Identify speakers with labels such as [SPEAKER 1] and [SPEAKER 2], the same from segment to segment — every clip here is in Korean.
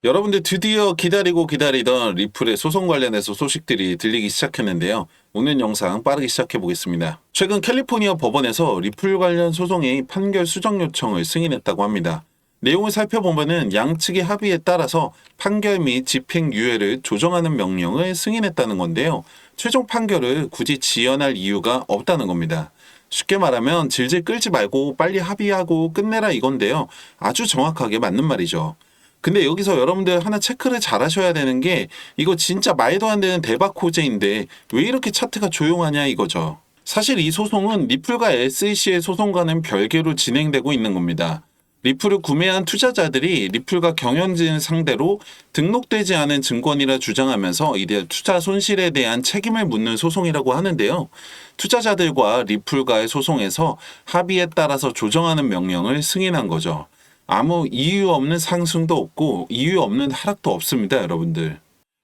[SPEAKER 1] 여러분들 드디어 기다리고 기다리던 리플의 소송 관련해서 소식들이 들리기 시작했는데요. 오늘 영상 빠르게 시작해 보겠습니다. 최근 캘리포니아 법원에서 리플 관련 소송의 판결 수정 요청을 승인했다고 합니다. 내용을 살펴보면은 양측의 합의에 따라서 판결 및 집행유예를 조정하는 명령을 승인했다는 건데요. 최종 판결을 굳이 지연할 이유가 없다는 겁니다. 쉽게 말하면 질질 끌지 말고 빨리 합의하고 끝내라 이건데요. 아주 정확하게 맞는 말이죠. 근데 여기서 여러분들 하나 체크를 잘 하셔야 되는 게 이거 진짜 말도 안 되는 대박 호재인데 왜 이렇게 차트가 조용하냐 이거죠. 사실 이 소송은 리플과 SEC의 소송과는 별개로 진행되고 있는 겁니다. 리플을 구매한 투자자들이 리플과 경영진 상대로 등록되지 않은 증권이라 주장하면서 이들 투자 손실에 대한 책임을 묻는 소송이라고 하는데요. 투자자들과 리플과의 소송에서 합의에 따라서 조정하는 명령을 승인한 거죠. 아무 이유 없는 상승도 없고 이유 없는 하락도 없습니다, 여러분들.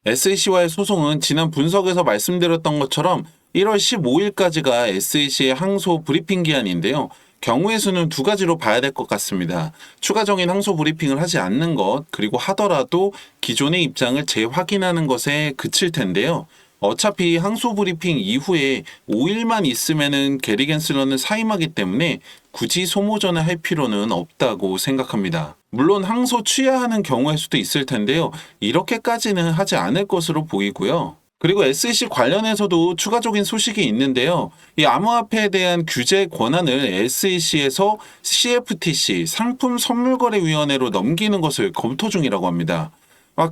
[SPEAKER 1] SEC와의 소송은 지난 분석에서 말씀드렸던 것처럼 1월 15일까지가 SEC의 항소 브리핑 기한인데요. 경우의 수는 두 가지로 봐야 될 것 같습니다. 추가적인 항소 브리핑을 하지 않는 것, 그리고 하더라도 기존의 입장을 재확인하는 것에 그칠 텐데요. 어차피 항소 브리핑 이후에 5일만 있으면은 게리 겐슬러는 사임하기 때문에 굳이 소모전을 할 필요는 없다고 생각합니다. 물론 항소 취하하는 경우의 수도 있을 텐데요. 이렇게까지는 하지 않을 것으로 보이고요. 그리고 SEC 관련해서도 추가적인 소식이 있는데요. 이 암호화폐에 대한 규제 권한을 SEC에서 CFTC 상품선물거래위원회로 넘기는 것을 검토 중이라고 합니다.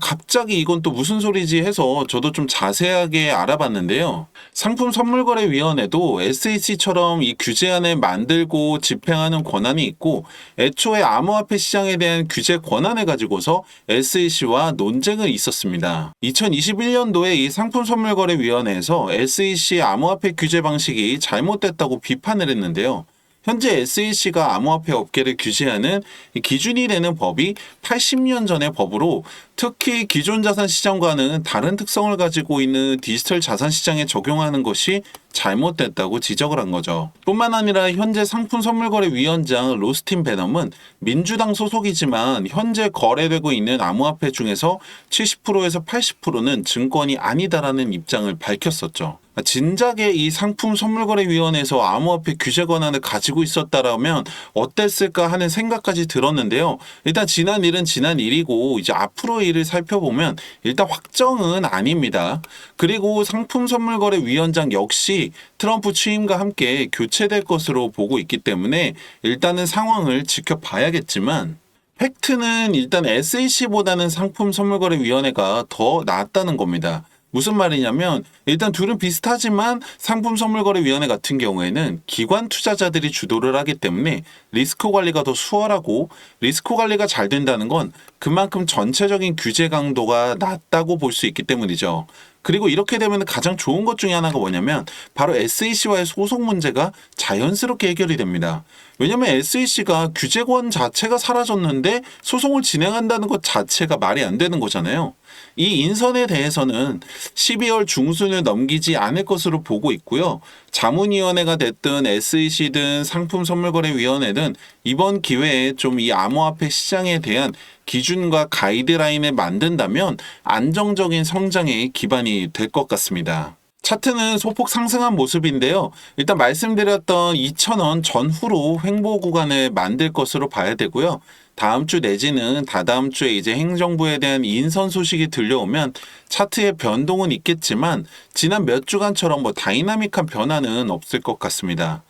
[SPEAKER 1] 갑자기 이건 또 무슨 소리지 해서 저도 좀 자세하게 알아봤는데요. 상품선물거래위원회도 SEC처럼 이 규제안을 만들고 집행하는 권한이 있고 애초에 암호화폐 시장에 대한 규제 권한을 가지고서 SEC와 논쟁은 있었습니다. 2021년도에 이 상품선물거래위원회에서 SEC 암호화폐 규제 방식이 잘못됐다고 비판을 했는데요. 현재 SEC가 암호화폐 업계를 규제하는 기준이 되는 법이 80년 전의 법으로 특히 기존 자산 시장과는 다른 특성을 가지고 있는 디지털 자산 시장에 적용하는 것이 잘못됐다고 지적을 한 거죠. 뿐만 아니라 현재 상품선물거래위원장 로스틴 베넘은 민주당 소속이지만 현재 거래되고 있는 암호화폐 중에서 70%에서 80%는 증권이 아니다라는 입장을 밝혔었죠. 진작에 이 상품선물거래위원회에서 암호화폐 규제 권한을 가지고 있었다라면 어땠을까 하는 생각까지 들었는데요. 일단 지난 일은 지난 일이고 이제 앞으로의 일을 살펴보면 일단 확정은 아닙니다. 그리고 상품선물거래위원장 역시 트럼프 취임과 함께 교체될 것으로 보고 있기 때문에 일단은 상황을 지켜봐야겠지만 팩트는 일단 SEC보다는 상품선물거래위원회가 더 낫다는 겁니다. 무슨 말이냐면 일단 둘은 비슷하지만 상품선물거래위원회 같은 경우에는 기관 투자자들이 주도를 하기 때문에 리스크 관리가 더 수월하고 리스크 관리가 잘 된다는 건 그만큼 전체적인 규제 강도가 낮다고 볼 수 있기 때문이죠. 그리고 이렇게 되면 가장 좋은 것 중에 하나가 뭐냐면 바로 SEC와의 소송 문제가 자연스럽게 해결이 됩니다. 왜냐면 SEC가 규제권 자체가 사라졌는데 소송을 진행한다는 것 자체가 말이 안 되는 거잖아요. 이 인선에 대해서는 12월 중순을 넘기지 않을 것으로 보고 있고요. 자문위원회가 됐든 SEC든 상품선물거래위원회든 이번 기회에 좀 이 암호화폐 시장에 대한 기준과 가이드라인을 만든다면 안정적인 성장의 기반이 될 것 같습니다. 차트는 소폭 상승한 모습인데요. 일단 말씀드렸던 2,000원 전후로 횡보 구간을 만들 것으로 봐야 되고요. 다음 주 내지는 다다음 주에 이제 행정부에 대한 인선 소식이 들려오면 차트의 변동은 있겠지만 지난 몇 주간처럼 다이나믹한 변화는 없을 것 같습니다.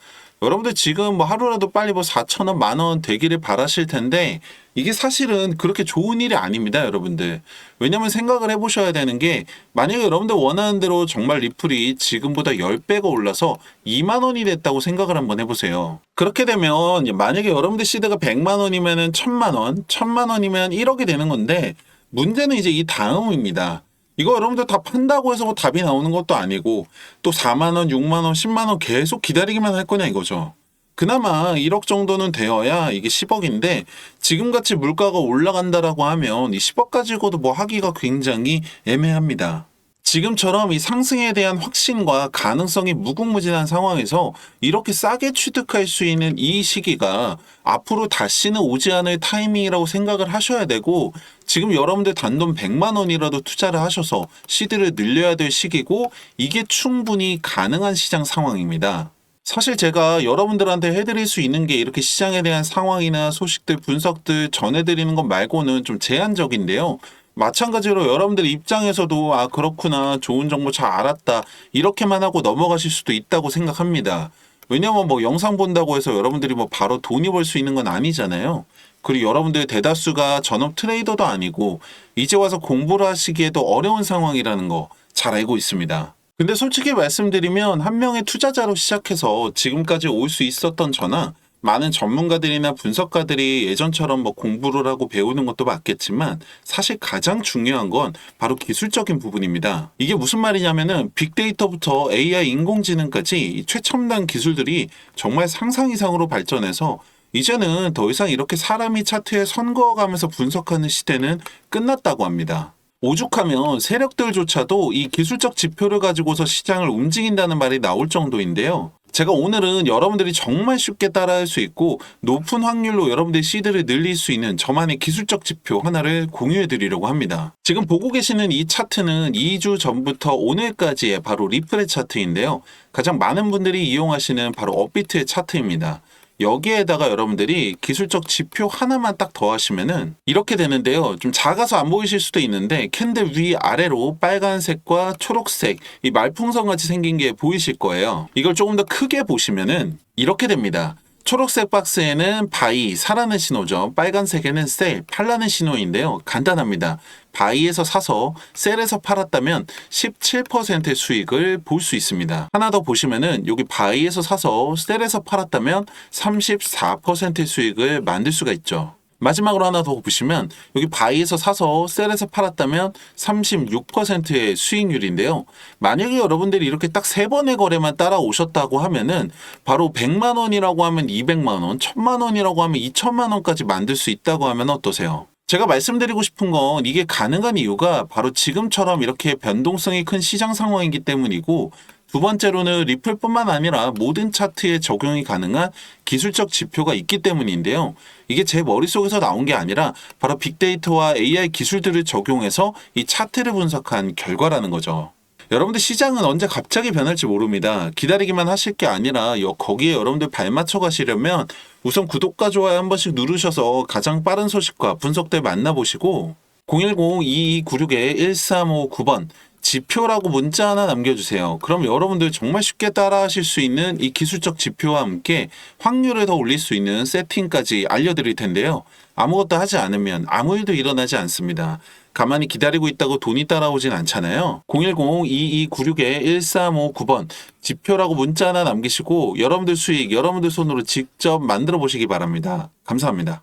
[SPEAKER 1] 여러분들 지금 하루라도 빨리 4,000원, 만원 되기를 바라실 텐데 이게 사실은 그렇게 좋은 일이 아닙니다, 여러분들. 왜냐면 생각을 해보셔야 되는 게 만약에 여러분들 원하는 대로 정말 리플이 지금보다 10배가 올라서 2만 원이 됐다고 생각을 한번 해보세요. 그렇게 되면 만약에 여러분들 시드가 100만 원이면 1000만 원, 1000만 원이면 1억이 되는 건데 문제는 이제 이 다음입니다. 이거 여러분들 다 판다고 해서 답이 나오는 것도 아니고 또 4만 원, 6만 원, 10만 원 계속 기다리기만 할 거냐 이거죠. 그나마 1억 정도는 되어야 이게 10억인데 지금같이 물가가 올라간다라고 하면 이 10억 가지고도 하기가 굉장히 애매합니다. 지금처럼 이 상승에 대한 확신과 가능성이 무궁무진한 상황에서 이렇게 싸게 취득할 수 있는 이 시기가 앞으로 다시는 오지 않을 타이밍이라고 생각을 하셔야 되고, 지금 여러분들 단돈 100만 원이라도 투자를 하셔서 시드를 늘려야 될 시기고, 이게 충분히 가능한 시장 상황입니다. 사실 제가 여러분들한테 해드릴 수 있는 게 이렇게 시장에 대한 상황이나 소식들, 분석들 전해드리는 것 말고는 좀 제한적인데요. 마찬가지로 여러분들 입장에서도 아 그렇구나, 좋은 정보 잘 알았다, 이렇게만 하고 넘어가실 수도 있다고 생각합니다. 왜냐면 뭐 영상 본다고 해서 여러분들이 뭐 바로 돈이 벌 수 있는 건 아니잖아요. 그리고 여러분들 대다수가 전업 트레이더도 아니고 이제 와서 공부를 하시기에도 어려운 상황이라는 거 잘 알고 있습니다. 근데 솔직히 말씀드리면 한 명의 투자자로 시작해서 지금까지 올 수 있었던 저나 많은 전문가들이나 분석가들이 예전처럼 뭐 공부를 하고 배우는 것도 맞겠지만, 사실 가장 중요한 건 바로 기술적인 부분입니다. 이게 무슨 말이냐면은 빅데이터부터 AI 인공지능까지 이 최첨단 기술들이 정말 상상 이상으로 발전해서 이제는 더 이상 이렇게 사람이 차트에 선 그어가면서 분석하는 시대는 끝났다고 합니다. 오죽하면 세력들조차도 이 기술적 지표를 가지고서 시장을 움직인다는 말이 나올 정도인데요. 제가 오늘은 여러분들이 정말 쉽게 따라할 수 있고 높은 확률로 여러분들의 시드를 늘릴 수 있는 저만의 기술적 지표 하나를 공유해 드리려고 합니다. 지금 보고 계시는 이 차트는 2주 전부터 오늘까지의 바로 리플의 차트인데요. 가장 많은 분들이 이용하시는 바로 업비트의 차트입니다. 여기에다가 여러분들이 기술적 지표 하나만 딱 더하시면은 이렇게 되는데요. 좀 작아서 안 보이실 수도 있는데 캔들 위 아래로 빨간색과 초록색 이 말풍선 같이 생긴 게 보이실 거예요. 이걸 조금 더 크게 보시면은 이렇게 됩니다. 초록색 박스에는 바이, 사라는 신호죠. 빨간색에는 셀, 팔라는 신호인데요. 간단합니다. 바이에서 사서 셀에서 팔았다면 17%의 수익을 볼 수 있습니다. 하나 더 보시면은 여기 바이에서 사서 셀에서 팔았다면 34%의 수익을 만들 수가 있죠. 마지막으로 하나 더 보시면 여기 바이에서 사서 셀에서 팔았다면 36%의 수익률인데요. 만약에 여러분들이 이렇게 딱 3번의 거래만 따라오셨다고 하면은 바로 100만 원이라고 하면 200만 원, 1000만 원이라고 하면 2천만 원까지 만들 수 있다고 하면 어떠세요? 제가 말씀드리고 싶은 건 이게 가능한 이유가 바로 지금처럼 이렇게 변동성이 큰 시장 상황이기 때문이고, 두 번째로는 리플뿐만 아니라 모든 차트에 적용이 가능한 기술적 지표가 있기 때문인데요. 이게 제 머릿속에서 나온 게 아니라 바로 빅데이터와 AI 기술들을 적용해서 이 차트를 분석한 결과라는 거죠. 여러분들 시장은 언제 갑자기 변할지 모릅니다. 기다리기만 하실 게 아니라 거기에 여러분들 발맞춰 가시려면 우선 구독과 좋아요 한 번씩 누르셔서 가장 빠른 소식과 분석들 만나보시고 010-2296-1359번 지표라고 문자 하나 남겨주세요. 그럼 여러분들 정말 쉽게 따라하실 수 있는 이 기술적 지표와 함께 확률을 더 올릴 수 있는 세팅까지 알려드릴 텐데요. 아무것도 하지 않으면 아무 일도 일어나지 않습니다. 가만히 기다리고 있다고 돈이 따라오진 않잖아요. 010-2296-1359번 지표라고 문자 하나 남기시고 여러분들 수익, 여러분들 손으로 직접 만들어 보시기 바랍니다. 감사합니다.